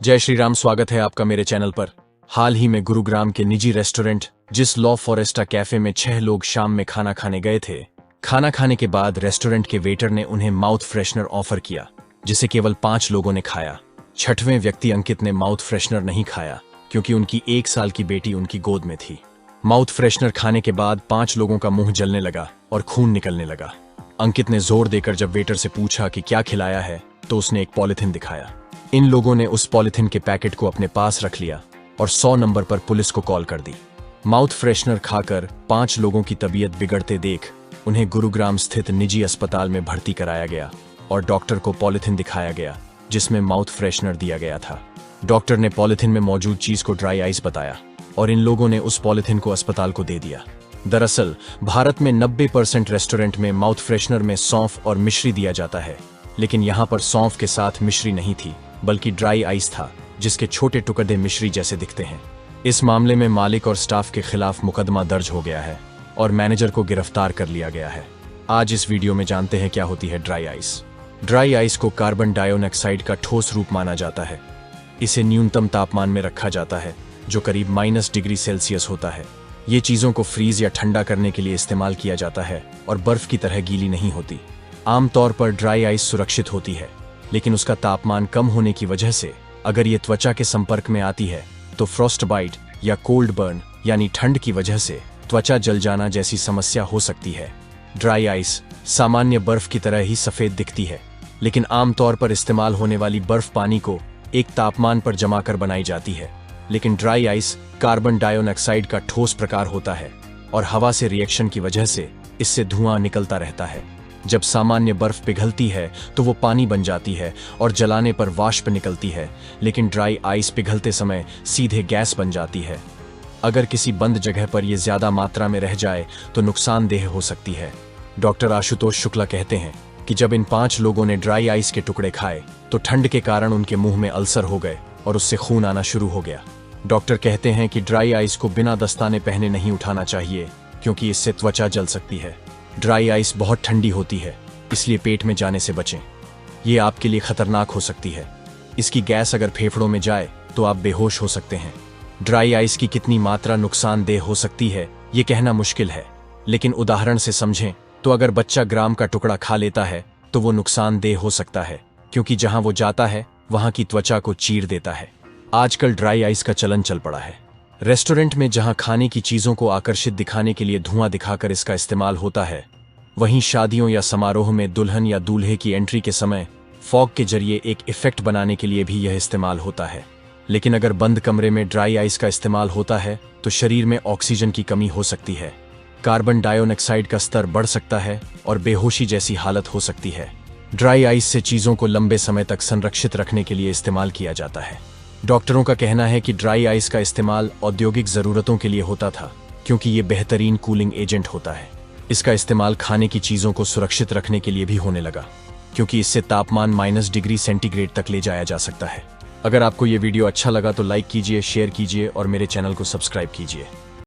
जय श्री राम। स्वागत है आपका मेरे चैनल पर। हाल ही में गुरुग्राम के निजी रेस्टोरेंट जिस लॉ फॉरेस्टा कैफे में 6 लोग शाम में खाना खाने गए थे। खाना खाने के बाद रेस्टोरेंट के वेटर ने उन्हें माउथ फ्रेशनर ऑफर किया, जिसे केवल 5 लोगों ने खाया। 6वें व्यक्ति अंकित ने माउथ फ्रेशनर नहीं खाया क्योंकि उनकी 1 साल की बेटी उनकी गोद में थी। माउथ फ्रेशनर खाने के बाद 5 लोगों का मुंह जलने लगा और खून निकलने लगा। अंकित ने जोर देकर जब वेटर से पूछा कि क्या खिलाया है, तो उसने एक पॉलिथीन दिखाया। इन लोगों ने उस पॉलिथीन के पैकेट को अपने पास रख लिया और 100 नंबर पर पुलिस को कॉल कर दी। माउथ फ्रेशनर खाकर 5 लोगों की तबीयत बिगड़ते देख उन्हें गुरुग्राम स्थित निजी अस्पताल में भर्ती कराया गया और डॉक्टर को पॉलिथीन दिखाया गया जिसमें माउथ फ्रेशनर दिया गया था। डॉक्टर ने पॉलिथीन में मौजूद चीज को ड्राई आइस बताया और इन लोगों ने उस पॉलिथीन को अस्पताल को दे दिया। दरअसल भारत में 90% रेस्टोरेंट में माउथ फ्रेशनर में सौंफ और मिश्री दिया जाता है, लेकिन यहाँ पर सौंफ के साथ मिश्री नहीं थी बल्कि ड्राई आइस था, जिसके छोटे टुकड़े मिश्री जैसे दिखते हैं। इस मामले में मालिक और स्टाफ के खिलाफ मुकदमा दर्ज हो गया है और मैनेजर को गिरफ्तार कर लिया गया है। आज इस वीडियो में जानते हैं क्या होती है ड्राई आइस। ड्राई आइस को कार्बन डाइऑक्साइड का ठोस रूप माना जाता है। इसे न्यूनतम तापमान में रखा जाता है जो करीब -डिग्री होता है। ये चीजों को फ्रीज या ठंडा करने के लिए इस्तेमाल किया जाता है और बर्फ की तरह गीली नहीं होती। आमतौर पर ड्राई आइस सुरक्षित होती है, लेकिन उसका तापमान कम होने की वजह से अगर ये त्वचा के संपर्क में आती है तो फ्रॉस्ट बाइट या कोल्ड बर्न यानी ठंड की वजह से त्वचा जल जाना जैसी समस्या हो सकती है। ड्राई आइस सामान्य बर्फ की तरह ही सफेद दिखती है, लेकिन आमतौर पर इस्तेमाल होने वाली बर्फ पानी को एक तापमान पर जमा कर बनाई जाती है। लेकिन ड्राई आइस कार्बन डाइऑक्साइड का ठोस प्रकार होता है और हवा से रिएक्शन की वजह से इससे धुआं निकलता रहता है। जब सामान्य बर्फ पिघलती है तो वो पानी बन जाती है और जलाने पर वाष्प निकलती है, लेकिन ड्राई आइस पिघलते समय सीधे गैस बन जाती है। अगर किसी बंद जगह पर यह ज्यादा मात्रा में रह जाए तो नुकसानदेह हो सकती है। डॉक्टर आशुतोष शुक्ला कहते हैं कि जब इन 5 लोगों ने ड्राई आइस के टुकड़े खाए तो ठंड के कारण उनके मुंह में अल्सर हो गए और उससे खून आना शुरू हो गया। डॉक्टर कहते हैं कि ड्राई आइस को बिना दस्ताने पहने नहीं उठाना चाहिए क्योंकि इससे त्वचा जल सकती है। ड्राई आइस बहुत ठंडी होती है, इसलिए पेट में जाने से बचें। ये आपके लिए खतरनाक हो सकती है। इसकी गैस अगर फेफड़ों में जाए तो आप बेहोश हो सकते हैं। ड्राई आइस की कितनी मात्रा नुकसानदेह हो सकती है ये कहना मुश्किल है, लेकिन उदाहरण से समझें तो अगर बच्चा ग्राम का टुकड़ा खा लेता है तो वो नुकसानदेह हो सकता है, क्योंकि जहां वो जाता है वहां की त्वचा को चीर देता है। आजकल ड्राई आइस का चलन चल पड़ा है। रेस्टोरेंट में जहां खाने की चीजों को आकर्षित दिखाने के लिए धुआं दिखाकर इसका इस्तेमाल होता है, वहीं शादियों या समारोह में दुल्हन या दूल्हे की एंट्री के समय फॉग के जरिए एक इफेक्ट बनाने के लिए भी यह इस्तेमाल होता है। लेकिन अगर बंद कमरे में ड्राई आइस का इस्तेमाल होता है तो शरीर में ऑक्सीजन की कमी हो सकती है, कार्बन डाइऑक्साइड का स्तर बढ़ सकता है और बेहोशी जैसी हालत हो सकती है। ड्राई आइस से चीजों को लंबे समय तक संरक्षित रखने के लिए इस्तेमाल किया जाता है। डॉक्टरों का कहना है कि ड्राई आइस का इस्तेमाल औद्योगिक जरूरतों के लिए होता था क्योंकि ये बेहतरीन कूलिंग एजेंट होता है। इसका इस्तेमाल खाने की चीजों को सुरक्षित रखने के लिए भी होने लगा क्योंकि इससे तापमान -डिग्री तक ले जाया जा सकता है। अगर आपको ये वीडियो अच्छा लगा तो लाइक कीजिए, शेयर कीजिए और मेरे चैनल को सब्सक्राइब कीजिए।